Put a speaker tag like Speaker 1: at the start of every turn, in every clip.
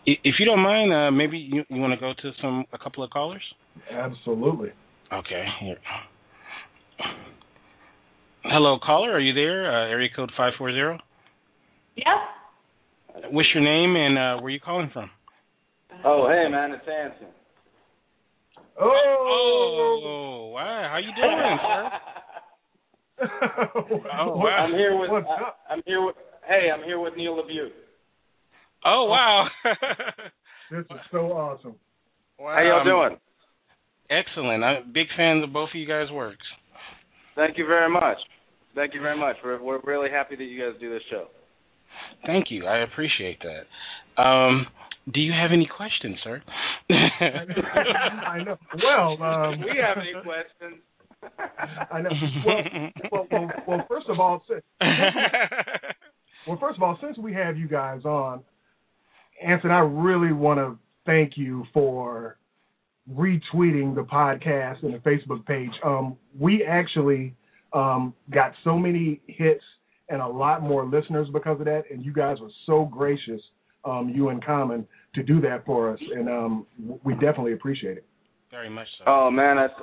Speaker 1: If you don't mind, maybe you want to go to a couple of callers?
Speaker 2: Absolutely.
Speaker 1: Okay. Here. Hello, caller. Are you there? Area code 540.
Speaker 3: Yep.
Speaker 1: What's your name and where you calling from?
Speaker 4: Oh, hey, man, it's Anson.
Speaker 1: Oh, wow. How you doing, sir? Oh, wow.
Speaker 4: I'm here with Neil LaBute.
Speaker 1: Oh, wow.
Speaker 2: This is so awesome.
Speaker 1: Wow.
Speaker 4: How y'all doing?
Speaker 1: Excellent. I'm big fans of both of you guys' works.
Speaker 4: Thank you very much. We're really happy that you guys do this show.
Speaker 1: Thank you. I appreciate that. Do you have any questions, sir?
Speaker 2: I know. Well,
Speaker 4: we have any questions?
Speaker 2: I know. Well, first of all, since we have you guys on, Anson, I really want to thank you for retweeting the podcast and the Facebook page. We actually got so many hits and a lot more listeners because of that, and you guys were so gracious, you and Common, to do that for us, and we definitely appreciate it.
Speaker 1: Very much so.
Speaker 4: Oh, man, it's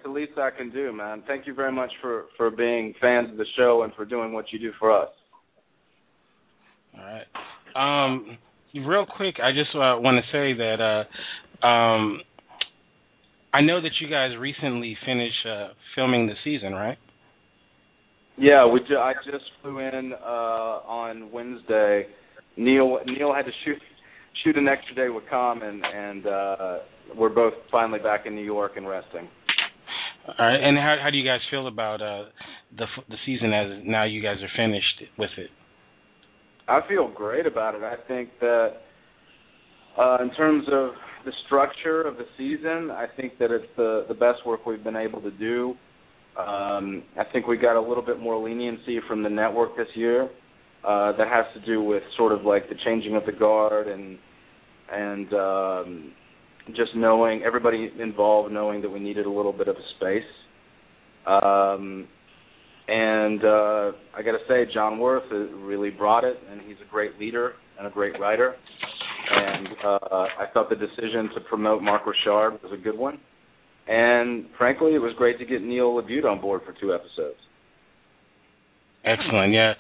Speaker 4: the least I can do, man. Thank you very much for being fans of the show and for doing what you do for us.
Speaker 1: All right. Real quick, I just want to say that I know that you guys recently finished filming the season, right?
Speaker 4: Yeah, I just flew in on Wednesday. Neil had to shoot an extra day with Common, and we're both finally back in New York and resting.
Speaker 1: All right, and how do you guys feel about the season as now you guys are finished with it?
Speaker 4: I feel great about it. I think that in terms of the structure of the season, I think that it's the best work we've been able to do. I think we got a little bit more leniency from the network this year. That has to do with sort of like the changing of the guard and just knowing, everybody involved knowing that we needed a little bit of a space. And I got to say, John Worth really brought it, and he's a great leader and a great writer. And I thought the decision to promote Mark Richard was a good one. And frankly, it was great to get Neil LaBute on board for 2 episodes.
Speaker 1: Excellent, yeah.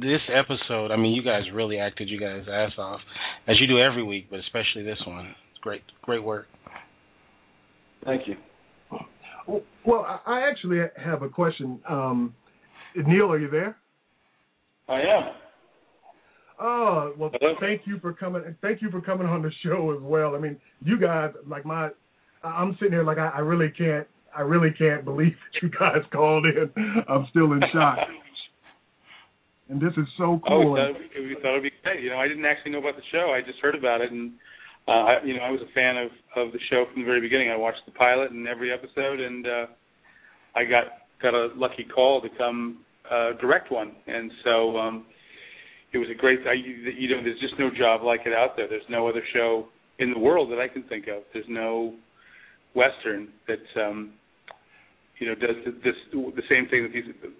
Speaker 1: This episode, I mean, you guys really acted you guys' ass off, as you do every week, but especially this one. It's great work.
Speaker 4: Thank you.
Speaker 2: Well, I actually have a question. Neil, are you there?
Speaker 4: I am.
Speaker 2: Oh, well, thank you for coming. Thank you for coming on the show as well. I mean, you guys, I'm sitting here like I really can't believe that you guys called in. I'm still in shock. And this is so cool.
Speaker 5: We thought it'd be great. I didn't actually know about the show. I just heard about it, and I was a fan of the show from the very beginning. I watched the pilot and every episode, and I got a lucky call to come direct one, and so it was a great. There's just no job like it out there. There's no other show in the world that I can think of. There's no Western that does the same thing that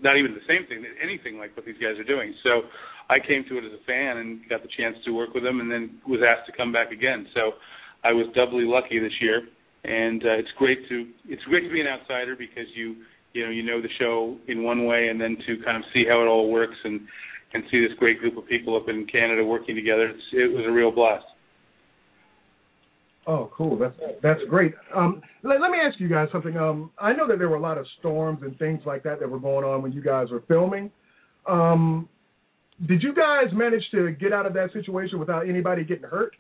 Speaker 5: not even the same thing, anything like what these guys are doing. So I came to it as a fan and got the chance to work with them, and then was asked to come back again. So I was doubly lucky this year, and it's great to be an outsider because you know the show in one way, and then to kind of see how it all works and see this great group of people up in Canada working together. It was a real blast.
Speaker 2: Oh, cool. That's great. Let me ask you guys something. I know that there were a lot of storms and things like that were going on when you guys were filming. Did you guys manage to get out of that situation without anybody getting hurt?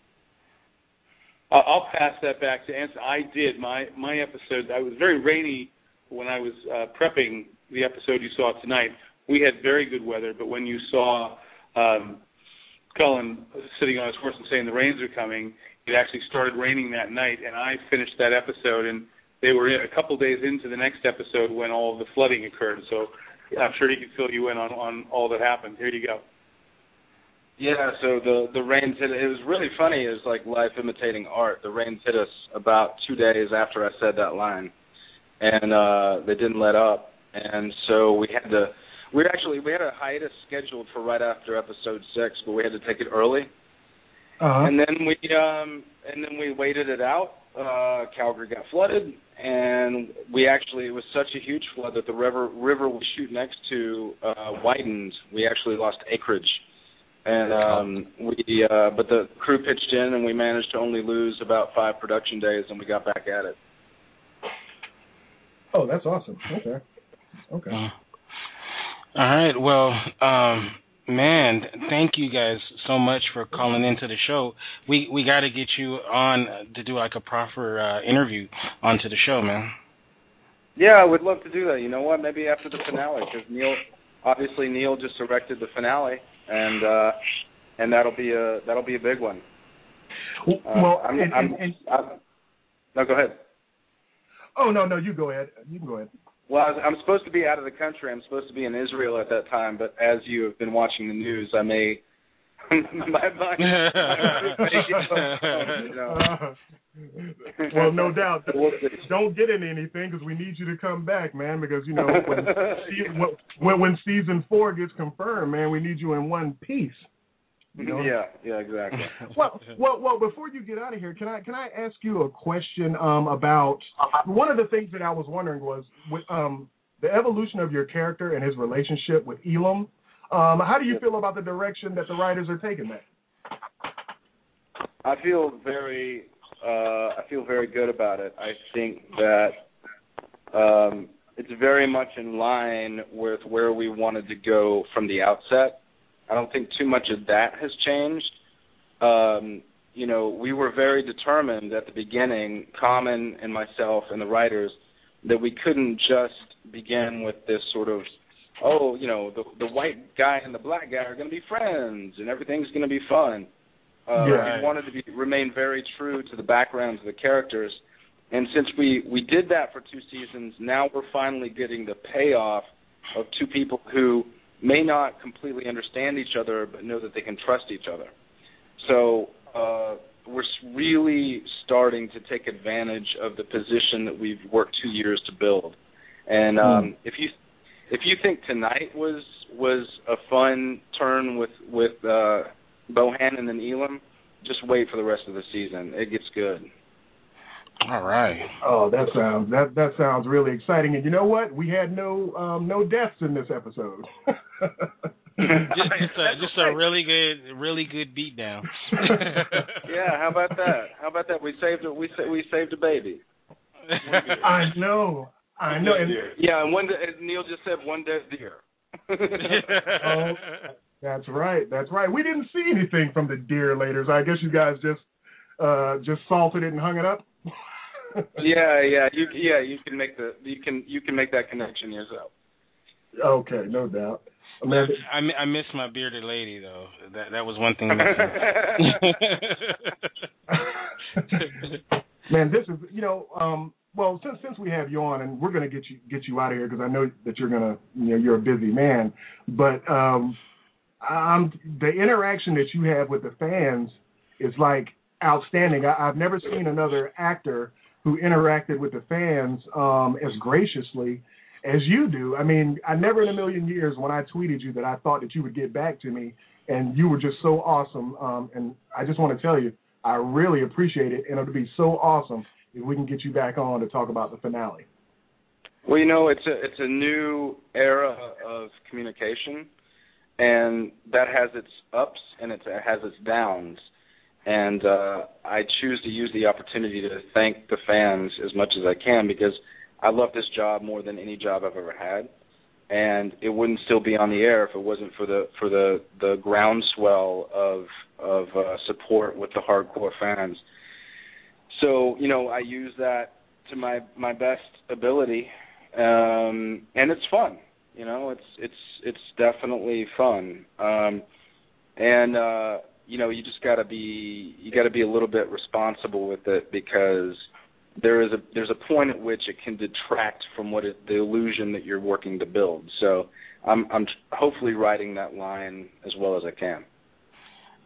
Speaker 5: I'll pass that back to Anson. I did. My episode, I was very rainy when I was prepping the episode you saw tonight. We had very good weather, but when you saw Cullen sitting on his horse and saying the rains are coming, it actually started raining that night, and I finished that episode, and they were a couple days into the next episode when all of the flooding occurred. So I'm sure he can fill you in on all that happened. Here you go.
Speaker 4: Yeah, so the rains hit. It was really funny. It was like life imitating art. The rains hit us about 2 days after I said that line, and they didn't let up. And so we had a hiatus scheduled for right after episode 6, but we had to take it early. And then we waited it out. Calgary got flooded, and it was such a huge flood that the river we shoot next to widened. We actually lost acreage, and but the crew pitched in, and we managed to only lose about 5 production days, and we got back at it.
Speaker 2: Oh, that's awesome. Okay.
Speaker 1: All right. Well, man, thank you guys so much for calling into the show. We got to get you on to do like a proper interview onto the show, man.
Speaker 4: Yeah, I would love to do that. You know what? Maybe after the finale, because Neil just directed the finale, and that'll be a big one.
Speaker 2: Well,
Speaker 4: no, go ahead.
Speaker 2: Oh no, you go ahead. You can go ahead.
Speaker 4: Well, I'm supposed to be out of the country. I'm supposed to be in Israel at that time, but as you have been watching the news, I may.
Speaker 2: Well, no doubt. Don't get into anything because we need you to come back, man. Because when season 4 gets confirmed, man, we need you in one piece. You know?
Speaker 4: Yeah, exactly.
Speaker 2: Well, before you get out of here, can I ask you a question about one of the things that I was wondering was with the evolution of your character and his relationship with Elam. How do you feel about the direction that the writers are taking that?
Speaker 4: I feel very good about it. I think that it's very much in line with where we wanted to go from the outset. I don't think too much of that has changed. We were very determined at the beginning, Common and myself and the writers, that we couldn't just begin with this sort of, the white guy and the black guy are going to be friends and everything's going to be fun. We wanted to remain very true to the backgrounds of the characters. And since we did that for 2 seasons, now we're finally getting the payoff of 2 people who may not completely understand each other, but know that they can trust each other. So we're really starting to take advantage of the position that we've worked 2 years to build. And if you think tonight was a fun turn with Bohannon and Elam, just wait for the rest of the season. It gets good.
Speaker 1: All right.
Speaker 2: Oh, that sounds really exciting. And you know what? We had no deaths in this episode.
Speaker 1: just a really good beatdown.
Speaker 4: Yeah, how about that? We saved a baby.
Speaker 2: I know. And
Speaker 4: yeah, and Neil just said one dead deer.
Speaker 2: Oh, that's right. We didn't see anything from the deer laters. I guess you guys just salted it and hung it up.
Speaker 4: Yeah. You can make that connection yourself.
Speaker 2: Okay, no doubt.
Speaker 1: I miss my bearded lady though. That was one thing.
Speaker 2: Man, this is well, since we have you on, and we're gonna get you out of here because I know that you're a busy man, but the interaction that you have with the fans is like outstanding. I've never seen another actor who interacted with the fans as graciously as you do. I mean, I never in a million years when I tweeted you that I thought that you would get back to me, and you were just so awesome. And I just want to tell you, I really appreciate it, and it'll be so awesome if we can get you back on to talk about the finale.
Speaker 4: Well, it's a new era of communication, and that has its ups and it has its downs. And I choose to use the opportunity to thank the fans as much as I can because I love this job more than any job I've ever had, and it wouldn't still be on the air if it wasn't for the groundswell of support with the hardcore fans. So I use that to my best ability, and it's fun. It's definitely fun, and you just gotta be a little bit responsible with it because there's a point at which it can detract from the illusion that you're working to build. So I'm hopefully riding that line as well as I can.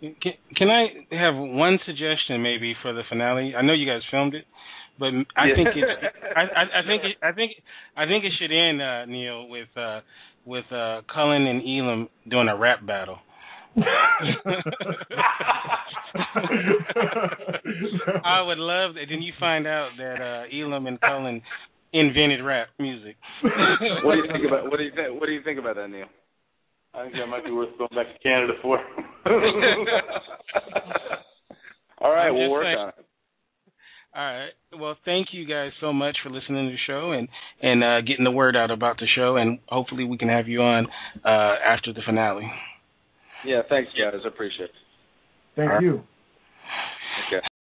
Speaker 1: Can I have one suggestion maybe for the finale? I know you guys filmed it, but I think it should end, Neil, with Cullen and Elam doing a rap battle. I would love that. Then you find out that Elam and Cullen invented rap music.
Speaker 4: What do you think about? What do you think about that, Neil?
Speaker 5: I think that might be worth going back to Canada for.
Speaker 4: All right, we'll work on it.
Speaker 1: All right. Well, thank you guys so much for listening to the show and getting the word out about the show, and hopefully we can have you on after the finale.
Speaker 4: Yeah, thanks, guys. I appreciate it.
Speaker 2: Thank you.
Speaker 4: Okay.